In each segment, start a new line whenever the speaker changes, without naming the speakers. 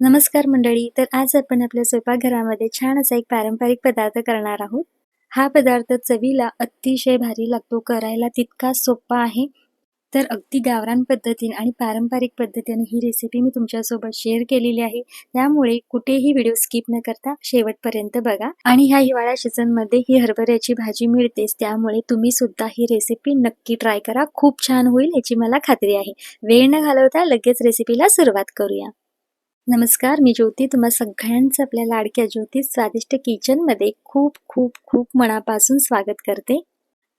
नमस्कार मंडळी. तर आज आपण आपल्या स्वयंपाकघरामध्ये छान असा एक पारंपरिक पदार्थ करणार आहोत. हा पदार्थ चवीला अतिशय भारी लागतो, करायला तितका सोपा आहे. तर अगदी गावरान पद्धतीने आणि पारंपरिक पद्धतीने ही रेसिपी मी तुमच्यासोबत शेअर केलेली आहे. त्यामुळे कुठेही व्हिडिओ स्किप न करता शेवटपर्यंत बघा. आणि ह्या हिवाळा सीझनमध्ये ही हरभऱ्याची भाजी मिळतेच, त्यामुळे तुम्ही सुद्धा ही रेसिपी नक्की ट्राय करा. खूप छान होईल याची मला खात्री आहे. वेळ न घालवता लगेच रेसिपीला सुरुवात करूया. नमस्कार, मी ज्योती. तुम्हा सगळ्यांचं आपल्या लाडक्या ज्योती स्वादिष्ट किचनमध्ये खूप खूप खूप मनापासून स्वागत करते.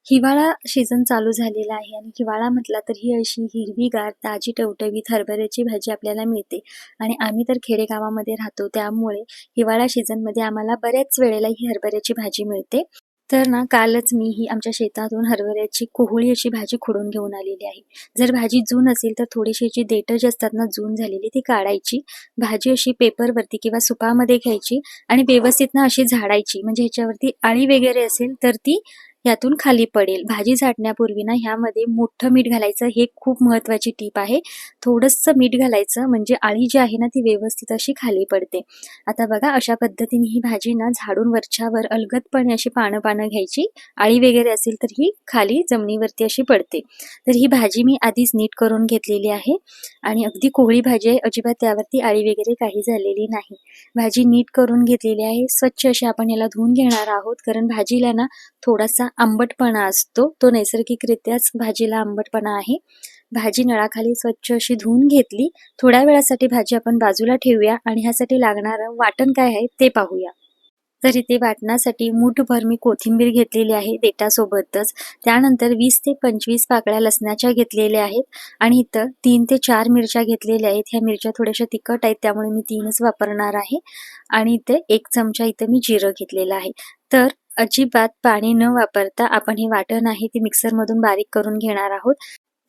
हिवाळा सीझन चालू झालेला आहे आणि हिवाळा म्हटला तर ही अशी हिरवीगार ताजी टवटवीत हरभऱ्याची भाजी आपल्याला मिळते. आणि आम्ही तर खेडेगावामध्ये राहतो, त्यामुळे हिवाळा सीझनमध्ये आम्हाला बऱ्याच वेळेला ही हरभऱ्याची भाजी मिळते. तर ना, कालच मी ही आमच्या शेतातून हरभऱ्याची कोहळी अशी भाजी खुडून घेऊन आलेली आहे. जर भाजी जून असेल तर थोडीशी जी देठं जी असतात ना जून झालेली, ती काढायची. भाजी अशी पेपरवरती किंवा सुपामध्ये घ्यायची आणि व्यवस्थित ना अशी झाडायची, म्हणजे ह्याच्यावरती आळी वगैरे असेल तर ती यातून खाली पडेल. भाजी झाडण्यापूर्वी ना ह्यामध्ये मोठं मीठ घालायचं, हे खूप महत्त्वाची टीप आहे. थोडंसं मीठ घालायचं, म्हणजे आळी जी आहे ना ती व्यवस्थित अशी खाली पडते. आता बघा, अशा पद्धतीने ही भाजी ना झाडून वरच्यावर अलगदपणे अशी पानं घ्यायची. आळी वगैरे असेल तर ही खाली जमिनीवरती अशी पडते. तर ही भाजी मी आधीच नीट करून घेतलेली आहे आणि अगदी कोवळी भाजी आहे, अजिबात त्यावरती आळी वगैरे काही झालेली नाही. भाजी नीट करून घेतलेली आहे. स्वच्छ अशी आपण याला धुवून घेणार आहोत, कारण भाजीला ना थोडासा आंबटपणा असतो, तो नैसर्गिकरित्याच भाजीला आंबटपणा आहे. भाजी नळाखाली स्वच्छ अशी धुवून घेतली. थोड्या वेळासाठी भाजी आपण बाजूला ठेवूया आणि ह्यासाठी लागणारं वाटण काय आहे ते पाहूया. तर इथे वाटणासाठी मूठभर मी कोथिंबीर घेतलेली आहे देठासोबतच. त्यानंतर 20 ते 25 पाकळ्या लसणाच्या घेतलेल्या आहेत आणि इथं 3 ते 4 मिरच्या घेतलेल्या आहेत. ह्या मिरच्या थोड्याशा तिखट आहेत, त्यामुळे मी 3च वापरणार आहे. आणि इथे 1 चमचा इथं मी जिरं घेतलेलं आहे. तर अजिबात पाणी न वापरता आपण हे वाटण आहे ते मिक्सरमधून बारीक करून घेणार आहोत.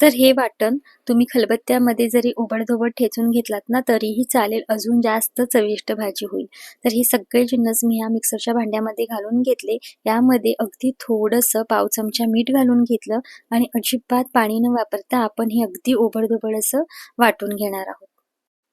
तर हे वाटण तुम्ही खलबत्त्यामध्ये जरी ओबडधोबड ठेचून घेतलात ना तरीही चालेल, अजून जास्त चविष्ट भाजी होईल. तर हे सगळे जिन्नस मी या मिक्सरच्या भांड्यामध्ये घालून घेतले. यामध्ये अगदी थोडंसं पाव चमचा मीठ घालून घेतलं आणि अजिबात पाणी न वापरता आपण हे अगदी ओबडधोबड असं वाटून घेणार आहोत.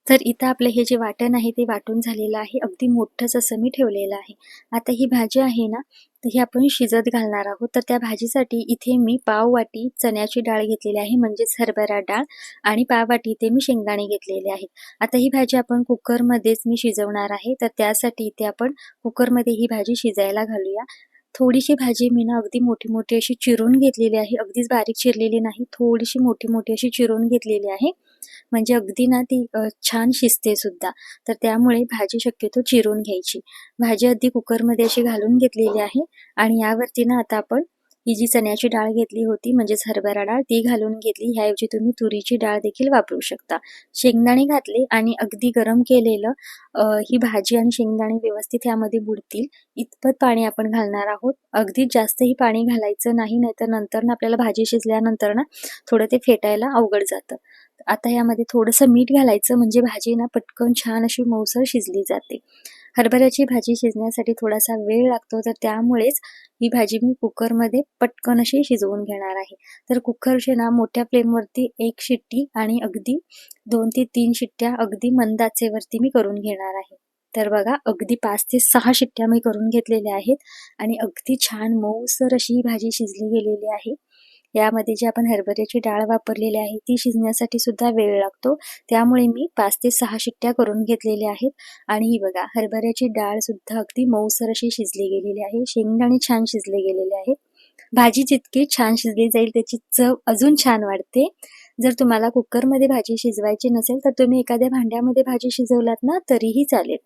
तर इथं आपलं हे जे वाटण आहे ते वाटून झालेलं आहे. अगदी मोठंच असं मी ठेवलेलं आहे. आता ही भाजी आहे ना, तर ही आपण शिजत घालणार आहोत. तर त्या भाजीसाठी इथे मी पाव वाटी चण्याची डाळ घेतलेली आहे, म्हणजेच हरभरा डाळ, आणि पाव वाटी इथे मी शेंगदाणे घेतलेले आहेत. आता ही भाजी आपण कुकरमध्येच मी शिजवणार आहे. तर त्यासाठी इथे आपण कुकरमध्ये ही भाजी शिजायला घालूया. थोडीशी भाजी मी ना अगदी मोठी-मोठी अशी चिरून घेतलेली आहे. अगदीच बारीक चिरलेली नाही, थोडीशी मोठी-मोठी अशी चिरून घेतलेली आहे. म्हणजे अगदी ना ती छान शिजते सुद्धा. तर त्यामुळे भाजी शक्यतो चिरून घ्यायची. भाजी अगदी कुकरमध्ये अशी घालून घेतलेली आहे आणि यावरती ना आता आपण ही जी चण्याची डाळ घेतली होती, म्हणजेच हरभरा डाळ, ती घालून घेतली. ह्याऐवजी तुम्ही तुरीची डाळ देखील वापरू शकता. शेंगदाणे घातले आणि अगदी गरम केलेलं ही भाजी आणि शेंगदाणे व्यवस्थित यामध्ये बुडतील इतपत पाणी आपण घालणार आहोत. अगदी जास्तही पाणी घालायचं नाही, नाहीतर नंतर ना आपल्याला भाजी शिजल्यानंतर ना थोडं ते फेटायला अवघड जातं. आता यामध्ये थोडंसं मीठ घालायचं, म्हणजे भाजी ना पटकन छान अशी मऊसर शिजली जाते. हरभऱ्याची भाजी शिजण्यासाठी थोडासा वेळ लागतो, तर त्यामुळेच ही भाजी मी कुकरमध्ये पटकन अशी शिजवून घेणार आहे. तर कुकरचे ना मोठ्या फ्लेमवरती 1 शिट्टी आणि अगदी 2 ते 3 शिट्ट्या अगदी मंद आचेवरती मी करून घेणार आहे. तर बघा, अगदी 5 ते 6 शिट्ट्या मी करून घेतलेल्या आहेत आणि अगदी छान मऊसर अशी ही भाजी शिजली गेलेली आहे. यामध्ये जी आपण हरभऱ्याची डाळ वापरलेली आहे ती शिजण्यासाठी सुद्धा वेळ लागतो, त्यामुळे मी 5 ते 6 शिट्ट्या करून घेतलेल्या आहेत. आणि ही बघा, हरभऱ्याची डाळ सुद्धा अगदी मऊसर अशी शिजली गेलेली आहे. शेंगदाणे छान शिजले गेलेले आहेत. भाजी जितकी छान शिजली जाईल त्याची चव अजून छान वाढते. जर तुम्हाला कुकरमध्ये भाजी शिजवायची नसेल तर तुम्ही एखाद्या भांड्यामध्ये भाजी शिजवलात ना तरीही चालेल.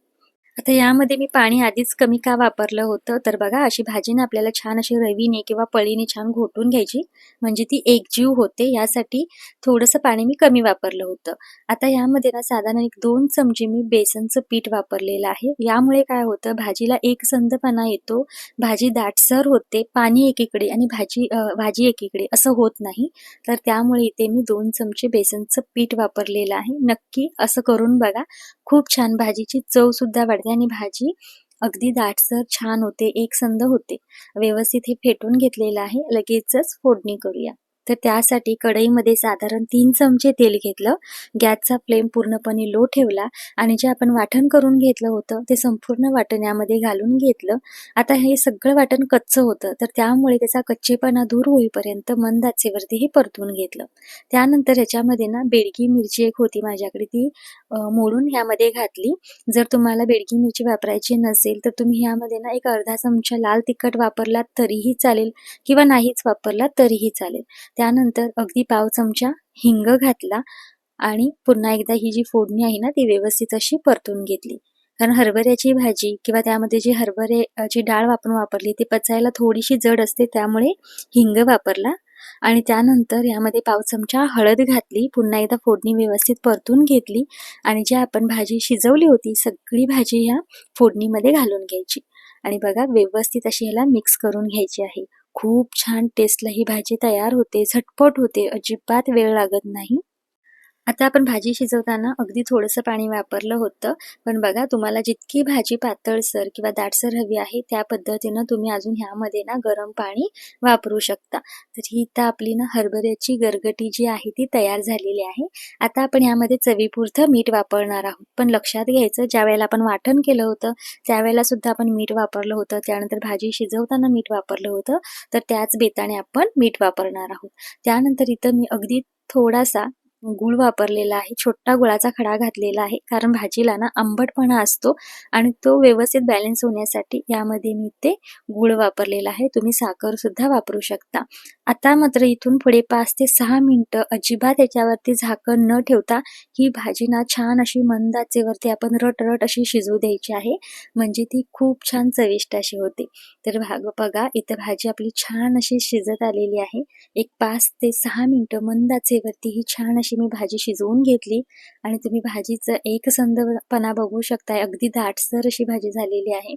आता यामध्ये मी पाणी आधीच कमी का वापरलं होतं, तर बघा, अशी भाजी ना आपल्याला छान अशी रवीने किंवा पळीने छान घोटून घ्यायची, म्हणजे ती एकजीव होते. यासाठी थोडंसं पाणी मी कमी वापरलं होतं. आता यामध्ये ना साधारण 1-2 चमचे मी बेसनचं पीठ वापरलेलं आहे. यामुळे काय होतं, भाजीला एकसंधपणा येतो, भाजी दाटसर होते, पाणी एकीकडे आणि भाजी एकीकडे असं होत नाही. तर त्यामुळे इथे मी 2 चमचे बेसनचं पीठ वापरलेलं आहे. नक्की असं करून बघा, खूप छान भाजीची चव सुद्धा वाढते आणि भाजी अगदी दाटसर छान होते, एकसंध होते. व्यवस्थित हे फेटून घेतलेलं आहे. लगेचच फोडणी करूया. तर त्यासाठी कढईमध्ये साधारण 3 चमचे तेल घेतलं. गॅसचा फ्लेम पूर्णपणे लो ठेवला आणि जे आपण वाटण करून घेतलं होतं ते संपूर्ण वाटण यामध्ये घालून घेतलं. आता हे सगळं वाटण कच्चं होतं, तर त्यामुळे त्याचा कच्चेपणा दूर होईपर्यंत मंद आचेवरती हे परतून घेतलं. त्यानंतर ह्याच्यामध्ये ना बेडगी मिरची एक होती माझ्याकडे, ती मोडून ह्यामध्ये घातली. जर तुम्हाला बेडगी मिरची वापरायची नसेल तर तुम्ही ह्यामध्ये ना एक अर्धा चमचा लाल तिखट वापरलात तरीही चालेल किंवा नाहीच वापरलात तरीही चालेल. त्यानंतर अगदी पाव चमचा हिंग घातला आणि पुन्हा एकदा ही जी फोडणी आहे ना ती व्यवस्थित अशी परतून घेतली. कारण हरभऱ्याची भाजी किंवा त्यामध्ये जी हरभऱ्याची डाळ आपण वापरली ती पचायला थोडीशी जड असते, त्यामुळे हिंग वापरला. आणि त्यानंतर यामध्ये पाव चमचा हळद घातली. पुन्हा एकदा फोडणी व्यवस्थित परतून घेतली आणि जी आपण भाजी शिजवली होती सगळी भाजी ह्या फोडणीमध्ये घालून घ्यायची आणि बघा व्यवस्थित अशी ह्याला मिक्स करून घ्यायची आहे. खूप छान टेस्टला ही भाजी तयार होते, झटपट होते, अजिबात वेळ लागत नाही. आता आपण भाजी शिजवताना अगदी थोडंसं पाणी वापरलं होतं, पण बघा तुम्हाला जितकी भाजी पातळसर किंवा दाटसर हवी आहे त्या पद्धतीनं तुम्ही अजून ह्यामध्ये ना गरम पाणी वापरू शकता. तर ही तर आपली ना हरभऱ्याची गरगटी जी आहे ती तयार झालेली आहे. आता आपण ह्यामध्ये चवीपुरतं मीठ वापरणार आहोत, पण लक्षात घ्यायचं ज्यावेळेला आपण वाटण केलं होतं त्यावेळेला सुद्धा आपण मीठ वापरलं होतं, त्यानंतर भाजी शिजवताना मीठ वापरलं होतं, तर त्याच बेताने आपण मीठ वापरणार आहोत. त्यानंतर इथं मी अगदी थोडासा गूळ वापरलेला आहे, छोटा गुळाचा खडा घातलेला आहे, कारण भाजीला ना आंबटपणा असतो आणि तो व्यवस्थित बॅलन्स होण्यासाठी यामध्ये मी ते गूळ वापरलेला आहे. तुम्ही साखर सुद्धा वापरू शकता. आता मात्र इथून पुढे 5 ते 6 मिनिटं अजिबात याच्यावरती झाकण न ठेवता ही भाजी ना छान अशी मंद आचेवरती आपण रट अशी शिजवू द्यायची आहे, म्हणजे ती खूप छान चविष्ट अशी होते. तर बघा इथं भाजी आपली छान अशी शिजत आलेली आहे. एक 5 ते 6 मिनिटं मंद आचेवरती ही छान अशी मी भाजी शिजवून घेतली आणि तुम्ही भाजीचं एकसंधपणा बघू शकताय. अगदी दाटसर अशी भाजी झालेली आहे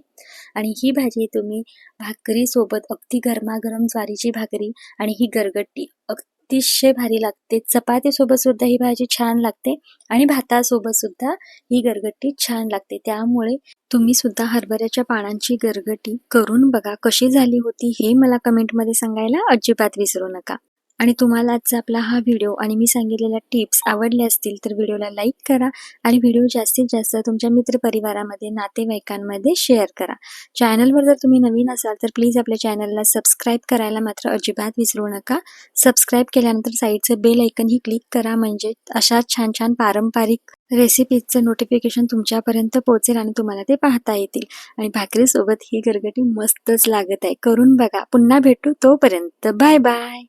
आणि ही भाजी तुम्ही भाकरीसोबत अगदी गरमागरम ज्वारीची भाकरी आणि ही गरगटी अतिशय भारी लागते. चपातीसोबत सुद्धा ही भाजी छान लागते आणि भातासोबत सुद्धा ही गरगटी छान लागते. त्यामुळे तुम्ही सुद्धा हरभऱ्याच्या पानांची गरगटी करून बघा, कशी झाली होती हे मला कमेंटमध्ये सांगायला अजिबात विसरू नका. आणि तुम्हाला आजचा आपला हा व्हिडिओ आणि मी सांगितलेल्या टिप्स आवडल्या असतील तर व्हिडिओला लाईक करा आणि व्हिडिओ जास्तीत जास्त तुमच्या मित्रपरिवारामध्ये, नातेवाईकांमध्ये शेअर करा. चॅनलवर जर तुम्ही नवीन असाल तर प्लीज आपल्या चॅनलला सबस्क्राईब करायला मात्र अजिबात विसरू नका. सबस्क्राईब केल्यानंतर साईडचं बेल आयकनही क्लिक करा, म्हणजे अशा छान छान पारंपरिक रेसिपीजचं नोटिफिकेशन तुमच्यापर्यंत पोहोचेल आणि तुम्हाला ते पाहता येतील. आणि भाकरीसोबत ही गरगटी मस्तच लागत आहे. करून बघा. पुन्हा भेटू, तोपर्यंत बाय बाय.